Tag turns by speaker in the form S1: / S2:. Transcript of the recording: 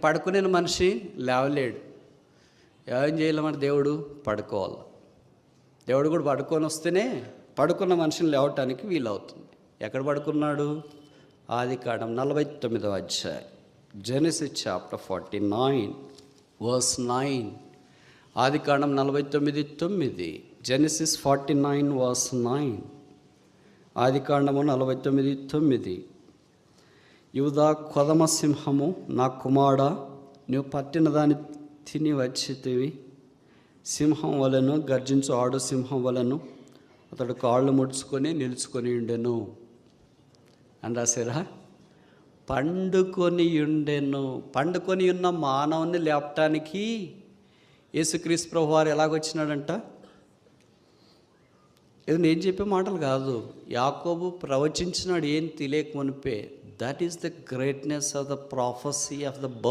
S1: పడుకునే మనిషి లేవలేడు. ఏం చేయాలన్నమాట? దేవుడు పడుకోవాలి. దేవుడు కూడా పడుకొని వస్తేనే పడుకున్న మనిషిని లేవటానికి వీలవుతుంది. ఎక్కడ పడుకున్నాడు? ఆదికాండం 49వ అధ్యాయం, జెనసిస్ చాప్టర్ 49 verse 9. ఆదికాండం 49:9, జెనసిస్ 49 verse 9. ఆదికాండము 49:9. యూదా కొదమ సింహము, నా కుమారుడా, నువ్వు పట్టిన దాన్ని తిని వచ్చితివి. సింహం వలెను, గర్జించు ఆడు సింహం వలెను అతడు కాళ్ళు ముడుచుకొని నిలుచుకొని ఉండెను అని రాశారా? పండుకొని ఉండెను. పండుకొని ఉన్న మానవుని లేపటానికి యేసుక్రీస్తు ప్రభు వారు ఎలాగొచ్చినాడంట? ఇది నేను చెప్పే మాటలు కాదు, యాకోబు ప్రవచించినాడు ఏం తెలియక మునిపే. That is the greatness of the prophecy of the birth